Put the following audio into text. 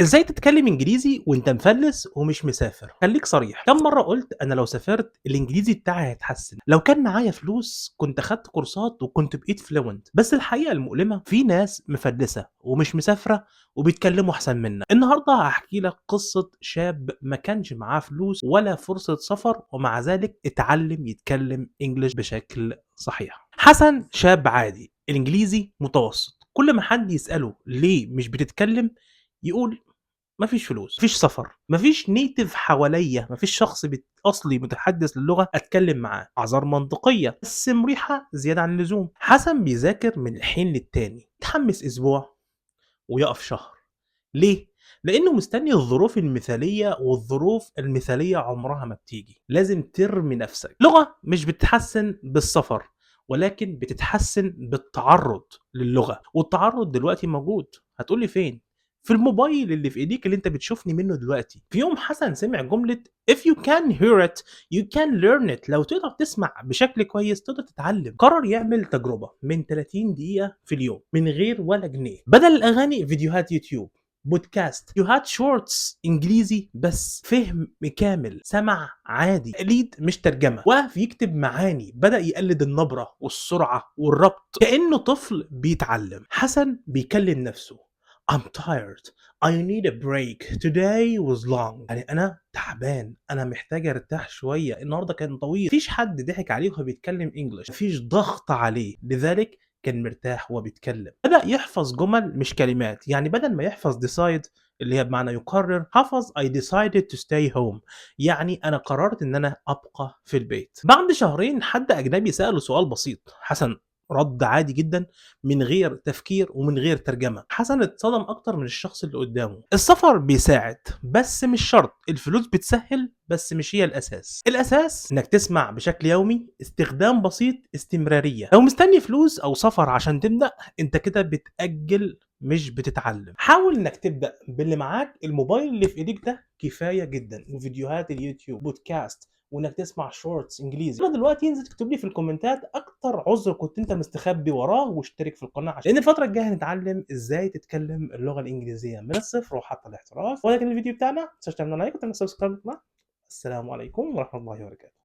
إزاي تتكلم إنجليزي وأنت مفلّس ومش مسافر؟ خلّيك صريح، كام مرّة قُلت أنا لو سافرت الإنجليزي بتاعي هيتحسّن، لو كان معايا فلوس كنت أخدت كورسات وكنت بقيت fluent، بس الحقيقة المؤلمة في ناس مفلّسة ومش مسافرة وبيتكلموا أحسن منّك. النهارده هاحكي لك قصة شاب ما كانش معاه فلوس ولا فرصة سفر ومع ذلك اتعلّم يتكلم English بشكل صحيح. حسن شاب عادي، الإنجليزي متوسط، كل ما حد يسأله ليه مش بتتكلم يقول ما فيش فلوس، ما فيش سفر، ما فيش native حواليّا، ما فيش شخص أصلي متحدث للغة أتكلم معاه، أعذار منطقية بس مريحة زيادة عن اللزوم. حسن بيذاكر من الحين للتاني، يتحمس أسبوع ويقف شهر. ليه؟ لأنه مستني الظروف المثالية والظروف المثالية عمرها ما بتيجي، لازم ترمي نفسك. لغة مش بتتحسن بالسفر ولكن بتتحسن بالتعرض للغة، والتعرض دلوقتي موجود. هتقول لي فين؟ في الموبايل اللي في ايديك اللي انت بتشوفني منه دلوقتي. في يوم حسن سمع جملة if you can hear it you can learn it. لو تقدر تسمع بشكل كويس تقدر تتعلم. قرر يعمل تجربة من 30 دقيقة في اليوم من غير ولا جنيه، بدل الأغاني فيديوهات يوتيوب، بودكاست، فيديوهات شورتس انجليزي بس فهم كامل، سمع عادي، تقليد مش ترجمه. وقف يكتب معاني، بدا يقلد النبره والسرعه والربط كانه طفل بيتعلم. حسن بيكلم نفسه I'm tired. I need a break. Today was long. يعني أنا تعبان، أنا محتاج أرتاح شوية، النهارده كان طويل. مفيش حد ضحك عليه وهو بيتكلم انجلش، مفيش ضغط عليه، لذلك كان مرتاح وهو بيتكلم. بدأ يحفظ جمل مش كلمات، يعني بدل ما يحفظ decide اللي هي بمعنى يقرر، حفظ I decided to stay home، يعني أنا قررت إن أنا أبقى في البيت. بعد شهرين حد أجنبي سأله سؤال بسيط، حسن رد عادي جدا من غير تفكير ومن غير ترجمة. حسن اتصدم أكتر من الشخص اللي قدامه. السفر بيساعد بس مش شرط، الفلوس بتسهل بس مش هي الأساس. الأساس إنك تسمع بشكل يومي، استخدام بسيط، استمرارية. لو مستني فلوس أو سفر عشان تبدأ أنت كده بتأجل مش بتتعلم. حاول إنك تبدأ باللي معاك، الموبايل اللي في إيديك ده كفاية جدا، وفيديوهات اليوتيوب، بودكاست، وانك تسمع شورتس انجليزي. انا دلوقتي انزل تكتب لي في الكومنتات اكتر عذر كنت انت مستخبي وراه، واشترك في القناه عشان لان الفتره الجايه هنتعلم ازاي تتكلم اللغه الانجليزيه من الصفر وحتى الاحتراف. ولكن الفيديو بتاعنا ما تنساش تعمل لايك وتعمل سبسكرايب. السلام عليكم ورحمه الله وبركاته.